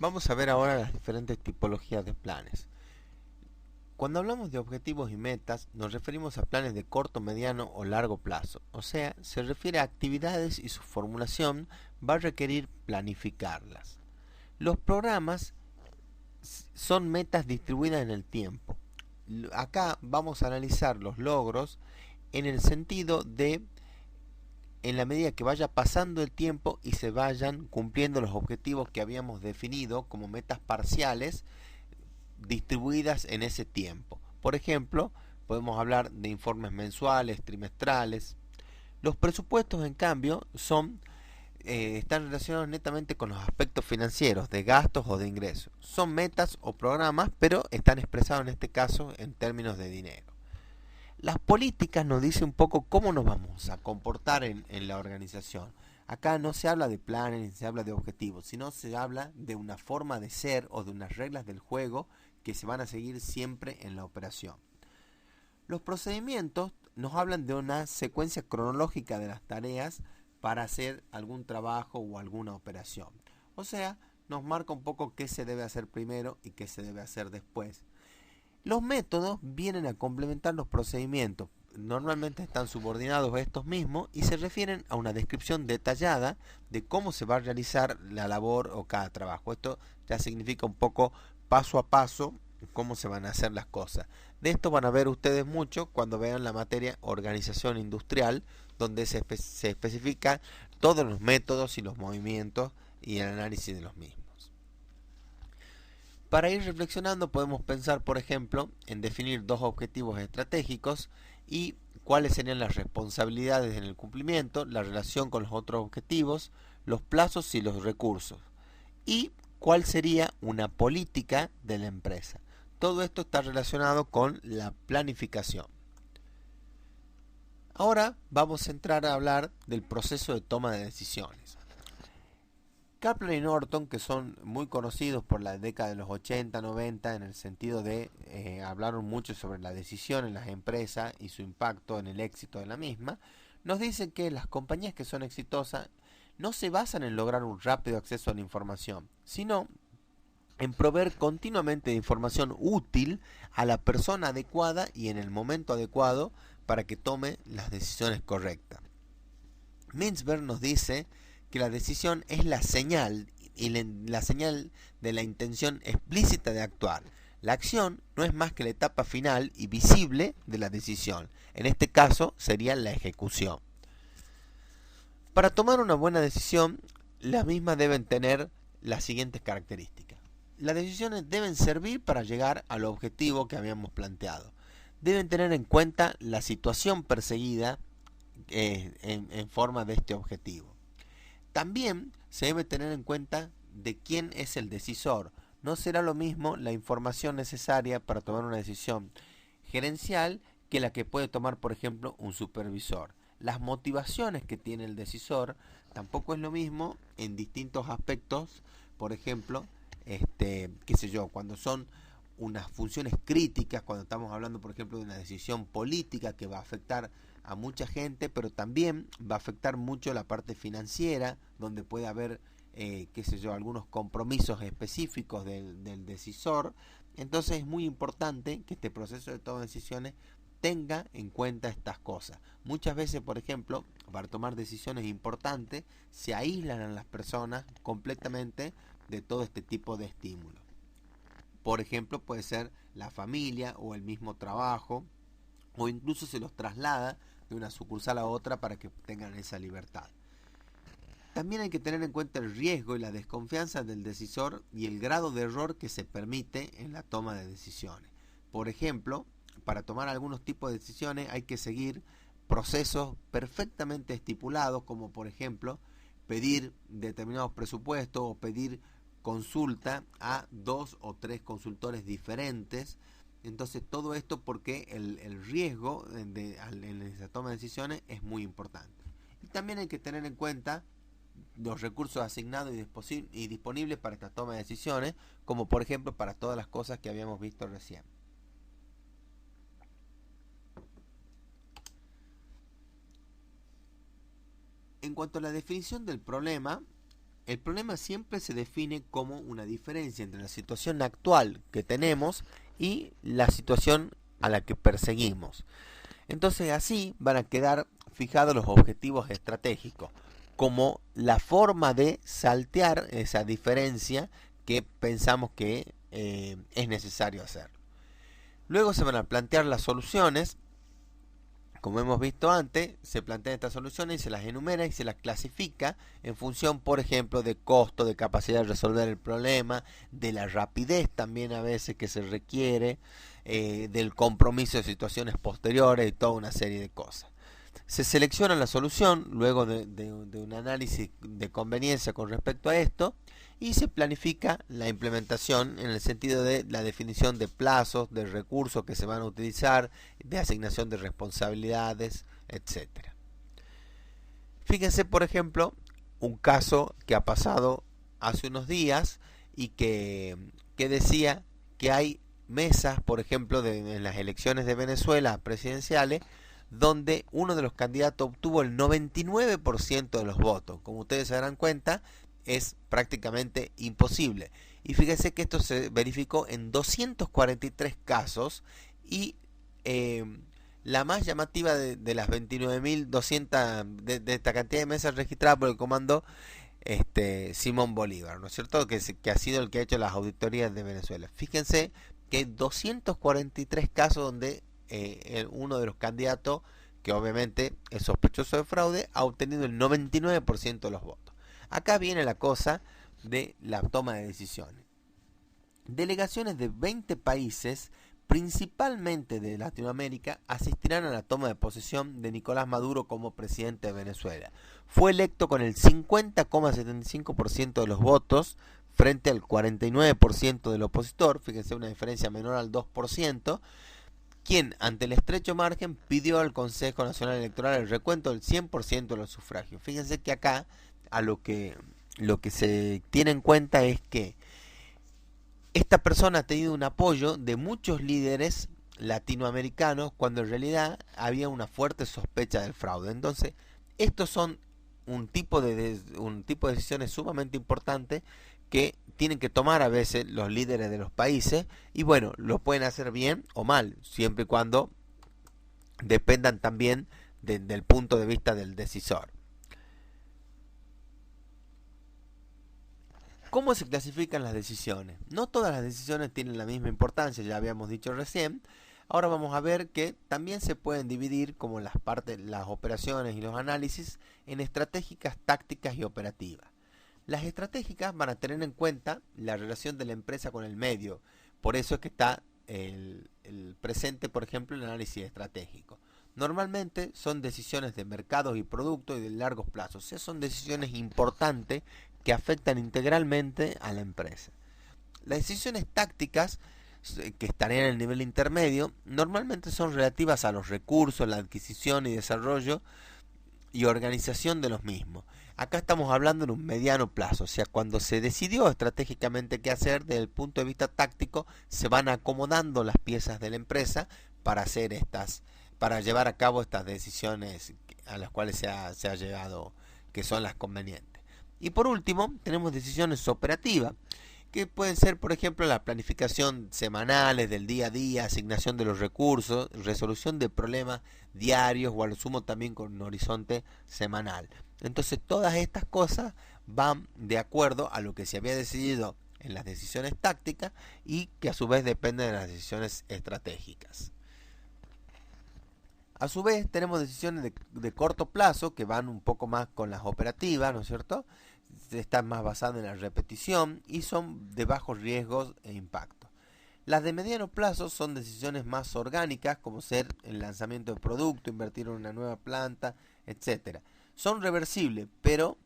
Vamos a ver ahora las diferentes tipologías de planes. Cuando hablamos de objetivos y metas, nos referimos a planes de corto, mediano o largo plazo. O sea, se refiere a actividades y su formulación va a requerir planificarlas. Los programas son metas distribuidas en el tiempo. Acá vamos a analizar los logros en el sentido de en la medida que vaya pasando el tiempo y se vayan cumpliendo los objetivos que habíamos definido como metas parciales distribuidas en ese tiempo. Por ejemplo, podemos hablar de informes mensuales, trimestrales. Los presupuestos, en cambio, están relacionados netamente con los aspectos financieros, de gastos o de ingresos. Son metas o programas, pero están expresados en este caso en términos de dinero. Las políticas nos dicen un poco cómo nos vamos a comportar en la organización. Acá no se habla de planes ni se habla de objetivos, sino se habla de una forma de ser o de unas reglas del juego que se van a seguir siempre en la operación. Los procedimientos nos hablan de una secuencia cronológica de las tareas para hacer algún trabajo o alguna operación. O sea, nos marca un poco qué se debe hacer primero y qué se debe hacer después. Los métodos vienen a complementar los procedimientos. Normalmente están subordinados a estos mismos y se refieren a una descripción detallada de cómo se va a realizar la labor o cada trabajo. Esto ya significa un poco paso a paso cómo se van a hacer las cosas. De esto van a ver ustedes mucho cuando vean la materia organización industrial, donde se especifican todos los métodos y los movimientos y el análisis de los mismos. Para ir reflexionando podemos pensar, por ejemplo, en definir dos objetivos estratégicos y cuáles serían las responsabilidades en el cumplimiento, la relación con los otros objetivos, los plazos y los recursos, y cuál sería una política de la empresa. Todo esto está relacionado con la planificación. Ahora vamos a entrar a hablar del proceso de toma de decisiones. Kaplan y Norton, que son muy conocidos por la década de los 80, 90, en el sentido de hablaron mucho sobre la decisión en las empresas y su impacto en el éxito de la misma, nos dicen que las compañías que son exitosas no se basan en lograr un rápido acceso a la información, sino en proveer continuamente de información útil a la persona adecuada y en el momento adecuado para que tome las decisiones correctas. Mintzberg nos dice que la decisión es la señal y la señal de la intención explícita de actuar. La acción no es más que la etapa final y visible de la decisión. En este caso sería la ejecución. Para tomar una buena decisión, las mismas deben tener las siguientes características. Las decisiones deben servir para llegar al objetivo que habíamos planteado. Deben tener en cuenta la situación perseguida en forma de este objetivo. También se debe tener en cuenta de quién es el decisor. No será lo mismo la información necesaria para tomar una decisión gerencial que la que puede tomar, por ejemplo, un supervisor. Las motivaciones que tiene el decisor tampoco es lo mismo en distintos aspectos. Por ejemplo, qué sé yo, cuando son unas funciones críticas, cuando estamos hablando, por ejemplo, de una decisión política que va a afectar a mucha gente, pero también va a afectar mucho la parte financiera, donde puede haber, qué sé yo, algunos compromisos específicos del decisor. Entonces es muy importante que este proceso de toma de decisiones tenga en cuenta estas cosas. Muchas veces, por ejemplo, para tomar decisiones importantes, se aíslan a las personas completamente de todo este tipo de estímulos. Por ejemplo, puede ser la familia o el mismo trabajo, o incluso se los traslada de una sucursal a otra para que tengan esa libertad. También hay que tener en cuenta el riesgo y la desconfianza del decisor y el grado de error que se permite en la toma de decisiones. Por ejemplo, para tomar algunos tipos de decisiones hay que seguir procesos perfectamente estipulados, como por ejemplo pedir determinados presupuestos o pedir consulta a 2 o 3 consultores diferentes. Entonces todo esto porque el riesgo en la toma de decisiones es muy importante. Y también hay que tener en cuenta los recursos asignados y disponibles para esta toma de decisiones, como por ejemplo para todas las cosas que habíamos visto recién. En cuanto a la definición del problema, el problema siempre se define como una diferencia entre la situación actual que tenemos y la situación a la que perseguimos. Entonces así van a quedar fijados los objetivos estratégicos, como la forma de saltear esa diferencia que pensamos que es necesario hacer. Luego se van a plantear las soluciones. Como hemos visto antes, se plantean estas soluciones y se las enumera y se las clasifica en función, por ejemplo, de costo, de capacidad de resolver el problema, de la rapidez también a veces que se requiere, del compromiso de situaciones posteriores y toda una serie de cosas. Se selecciona la solución luego de un análisis de conveniencia con respecto a esto y se planifica la implementación en el sentido de la definición de plazos, de recursos que se van a utilizar, de asignación de responsabilidades, etc. Fíjense, por ejemplo, un caso que ha pasado hace unos días y que decía que hay mesas, por ejemplo, en las elecciones de Venezuela presidenciales, donde uno de los candidatos obtuvo el 99% de los votos. Como ustedes se darán cuenta, es prácticamente imposible. Y fíjense que esto se verificó en 243 casos y la más llamativa de las 29.200 de esta cantidad de mesas registradas por el comando Simón Bolívar, ¿no es cierto? Que ha sido el que ha hecho las auditorías de Venezuela. Fíjense que hay 243 casos donde uno de los candidatos, que obviamente es sospechoso de fraude, ha obtenido el 99% de los votos. Acá viene la cosa de la toma de decisiones. Delegaciones de 20 países, principalmente de Latinoamérica, asistirán a la toma de posesión de Nicolás Maduro como presidente de Venezuela. Fue electo con el 50,75% de los votos frente al 49% del opositor, fíjense, una diferencia menor al 2%, quien ante el estrecho margen pidió al Consejo Nacional Electoral el recuento del 100% de los sufragios. Fíjense que acá lo que se tiene en cuenta es que esta persona ha tenido un apoyo de muchos líderes latinoamericanos cuando en realidad había una fuerte sospecha del fraude. Entonces, estos son un tipo de decisiones sumamente importantes que tienen que tomar a veces los líderes de los países y bueno, lo pueden hacer bien o mal, siempre y cuando dependan también del punto de vista del decisor. ¿Cómo se clasifican las decisiones? No todas las decisiones tienen la misma importancia, ya habíamos dicho recién. Ahora vamos a ver que también se pueden dividir como las operaciones y los análisis en estratégicas, tácticas y operativas. Las estratégicas van a tener en cuenta la relación de la empresa con el medio. Por eso es que está el presente, por ejemplo, el análisis estratégico. Normalmente son decisiones de mercados y productos y de largos plazos. O sea, son decisiones importantes que afectan integralmente a la empresa. Las decisiones tácticas, que estarían en el nivel intermedio, normalmente son relativas a los recursos, la adquisición y desarrollo y organización de los mismos. Acá estamos hablando en un mediano plazo, o sea, cuando se decidió estratégicamente qué hacer, desde el punto de vista táctico, se van acomodando las piezas de la empresa para llevar a cabo estas decisiones a las cuales se ha llegado, que son las convenientes. Y por último, tenemos decisiones operativas, que pueden ser, por ejemplo, la planificación semanales del día a día, asignación de los recursos, resolución de problemas diarios o al sumo también con un horizonte semanal. Entonces, todas estas cosas van de acuerdo a lo que se había decidido en las decisiones tácticas y que a su vez dependen de las decisiones estratégicas. A su vez, tenemos decisiones de corto plazo que van un poco más con las operativas, ¿no es cierto? Están más basadas en la repetición y son de bajos riesgos e impacto. Las de mediano plazo son decisiones más orgánicas, como ser el lanzamiento de producto, invertir en una nueva planta, etc. Son reversibles, pero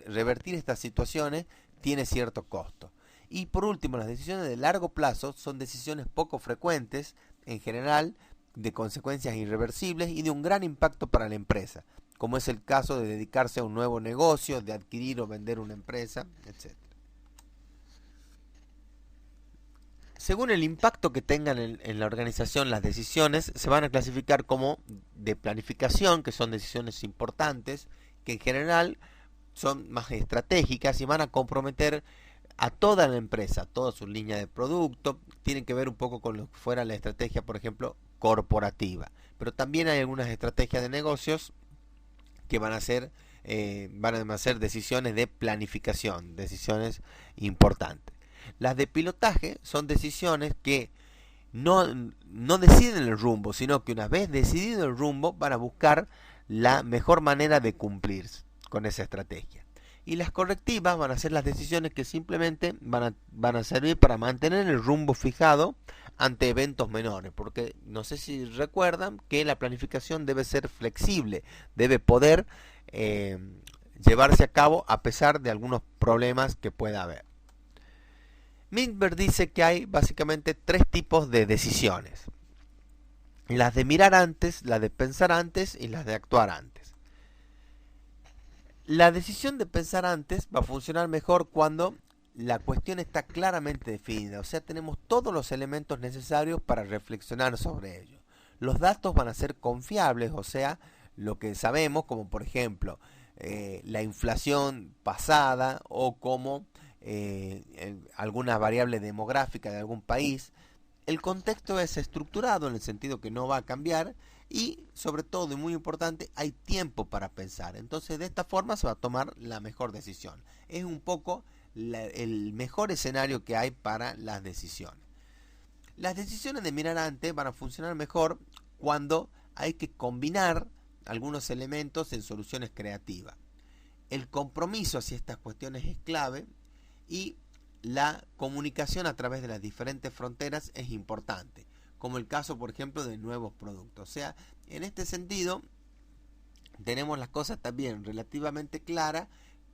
revertir estas situaciones tiene cierto costo. Y por último, las decisiones de largo plazo son decisiones poco frecuentes, en general, de consecuencias irreversibles y de un gran impacto para la empresa, como es el caso de dedicarse a un nuevo negocio, de adquirir o vender una empresa, etc. Según el impacto que tengan en la organización las decisiones, se van a clasificar como de planificación, que son decisiones importantes, que en general son más estratégicas y van a comprometer a toda la empresa, toda su línea de producto. Tienen que ver un poco con lo que fuera la estrategia, por ejemplo, corporativa. Pero también hay algunas estrategias de negocios que van a ser decisiones de planificación, decisiones importantes. Las de pilotaje son decisiones que no deciden el rumbo, sino que una vez decidido el rumbo van a buscar la mejor manera de cumplir con esa estrategia. Y las correctivas van a ser las decisiones que simplemente van a servir para mantener el rumbo fijado ante eventos menores, porque no sé si recuerdan que la planificación debe ser flexible, debe poder llevarse a cabo a pesar de algunos problemas que pueda haber. Mindberg dice que hay básicamente tres tipos de decisiones: las de mirar antes, las de pensar antes y las de actuar antes. La decisión de pensar antes va a funcionar mejor cuando la cuestión está claramente definida, o sea, tenemos todos los elementos necesarios para reflexionar sobre ello. Los datos van a ser confiables, o sea, lo que sabemos, como por ejemplo la inflación pasada o como alguna variable demográfica de algún país. El contexto es estructurado en el sentido que no va a cambiar y, sobre todo y muy importante, hay tiempo para pensar. Entonces, de esta forma se va a tomar la mejor decisión. Es un poco el mejor escenario que hay para las decisiones. Las decisiones de mirar antes van a funcionar mejor cuando hay que combinar algunos elementos en soluciones creativas. El compromiso hacia estas cuestiones es clave y la comunicación a través de las diferentes fronteras es importante, como el caso, por ejemplo, de nuevos productos. O sea, en este sentido, tenemos las cosas también relativamente claras,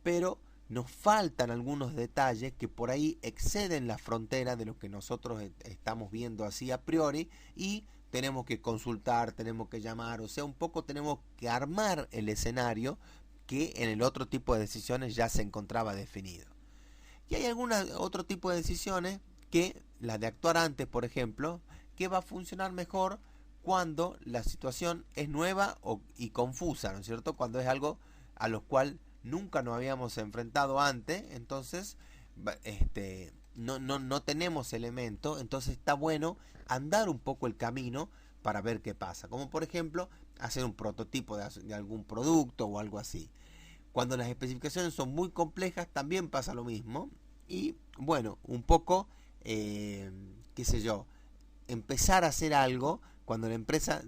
pero nos faltan algunos detalles que por ahí exceden la frontera de lo que nosotros estamos viendo así a priori y tenemos que consultar, tenemos que llamar, o sea, un poco tenemos que armar el escenario que en el otro tipo de decisiones ya se encontraba definido. Y hay algunos otro tipo de decisiones que, la de actuar antes, por ejemplo, que va a funcionar mejor cuando la situación es nueva y confusa, ¿no es cierto? Cuando es algo a lo cual nunca nos habíamos enfrentado antes, entonces no tenemos elemento, entonces está bueno andar un poco el camino para ver qué pasa. Como por ejemplo, hacer un prototipo de algún producto o algo así. Cuando las especificaciones son muy complejas también pasa lo mismo. Y bueno, un poco, qué sé yo, empezar a hacer algo cuando la empresa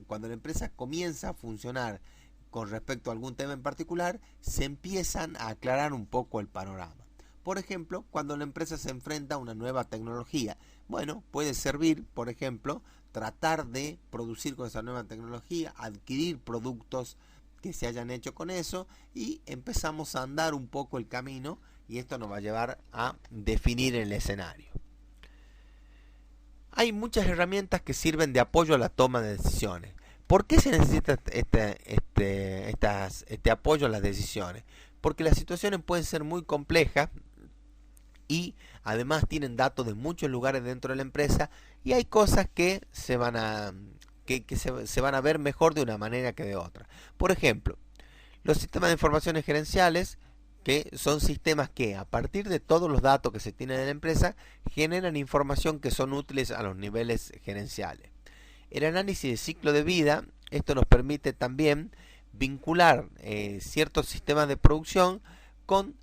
cuando la empresa comienza a funcionar con respecto a algún tema en particular, se empiezan a aclarar un poco el panorama. Por ejemplo, cuando la empresa se enfrenta a una nueva tecnología, bueno, puede servir, por ejemplo, tratar de producir con esa nueva tecnología, adquirir productos que se hayan hecho con eso y empezamos a andar un poco el camino y esto nos va a llevar a definir el escenario. Hay muchas herramientas que sirven de apoyo a la toma de decisiones. ¿Por qué se necesita este apoyo a las decisiones? Porque las situaciones pueden ser muy complejas y además tienen datos de muchos lugares dentro de la empresa y hay cosas que se van a ver mejor de una manera que de otra. Por ejemplo, los sistemas de informaciones gerenciales, que son sistemas que a partir de todos los datos que se tienen en la empresa generan información que son útiles a los niveles gerenciales. El análisis de ciclo de vida, esto nos permite también vincular ciertos sistemas de producción con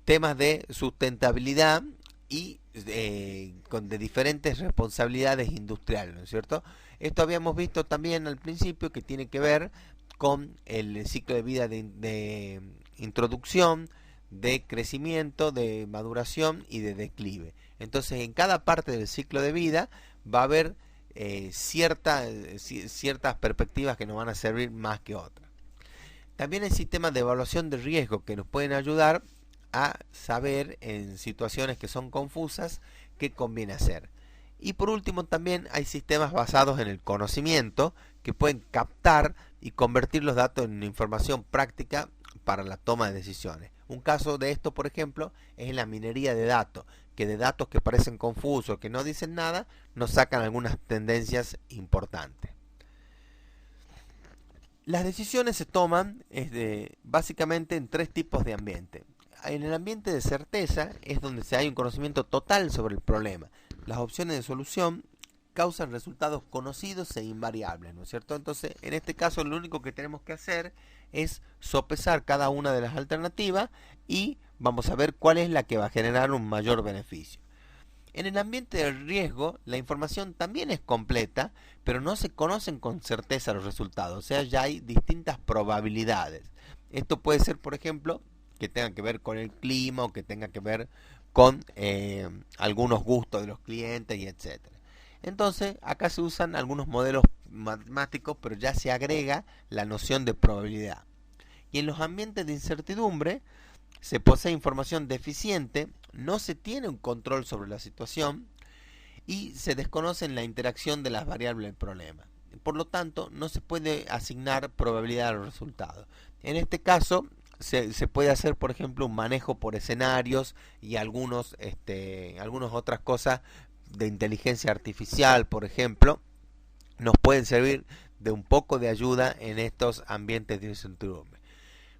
temas de sustentabilidad y de diferentes responsabilidades industriales, ¿no es cierto? Esto habíamos visto también al principio que tiene que ver con el ciclo de vida de introducción, de crecimiento, de maduración y de declive. Entonces, en cada parte del ciclo de vida va a haber ciertas perspectivas que nos van a servir más que otras. También hay sistemas de evaluación de riesgo que nos pueden ayudar a saber en situaciones que son confusas qué conviene hacer. Y por último también hay sistemas basados en el conocimiento que pueden captar y convertir los datos en información práctica para la toma de decisiones. Un caso de esto, por ejemplo, es en la minería de datos, que de datos que parecen confusos, que no dicen nada, nos sacan algunas tendencias importantes. Las decisiones se toman básicamente en tres tipos de ambiente. En el ambiente de certeza es donde se hay un conocimiento total sobre el problema. Las opciones de solución causan resultados conocidos e invariables, ¿no es cierto? Entonces, en este caso, lo único que tenemos que hacer es sopesar cada una de las alternativas y vamos a ver cuál es la que va a generar un mayor beneficio. En el ambiente de riesgo, la información también es completa, pero no se conocen con certeza los resultados, o sea, ya hay distintas probabilidades. Esto puede ser, por ejemplo, que tenga que ver con el clima o que tenga que ver con algunos gustos de los clientes y etcétera. Entonces, acá se usan algunos modelos matemáticos, pero ya se agrega la noción de probabilidad. Y en los ambientes de incertidumbre, se posee información deficiente, no se tiene un control sobre la situación y se desconoce la interacción de las variables del problema. Por lo tanto, no se puede asignar probabilidad a los resultados. En este caso, se puede hacer, por ejemplo, un manejo por escenarios y algunas otras cosas de inteligencia artificial, por ejemplo, nos pueden servir de un poco de ayuda en estos ambientes de incertidumbre.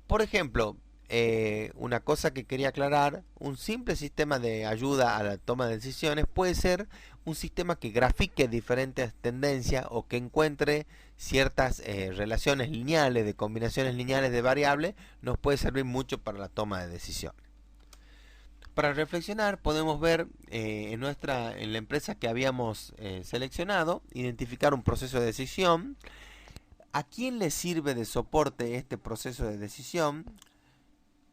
Por ejemplo, una cosa que quería aclarar, un simple sistema de ayuda a la toma de decisiones puede ser un sistema que grafique diferentes tendencias o que encuentre ciertas relaciones lineales, de combinaciones lineales de variables, nos puede servir mucho para la toma de decisiones. Para reflexionar podemos ver en la empresa que habíamos seleccionado, identificar un proceso de decisión, a quién le sirve de soporte este proceso de decisión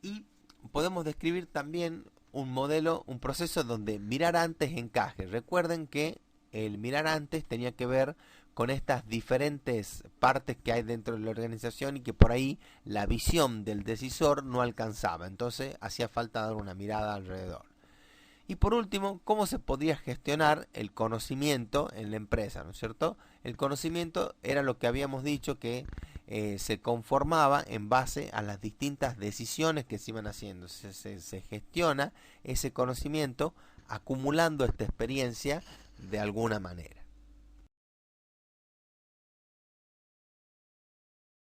y podemos describir también un proceso donde mirar antes encaje. Recuerden que el mirar antes tenía que ver con estas diferentes partes que hay dentro de la organización y que por ahí la visión del decisor no alcanzaba, entonces hacía falta dar una mirada alrededor. Y por último, ¿cómo se podría gestionar el conocimiento en la empresa? ¿No es cierto? El conocimiento era lo que habíamos dicho que se conformaba en base a las distintas decisiones que se iban haciendo. Se gestiona ese conocimiento acumulando esta experiencia de alguna manera.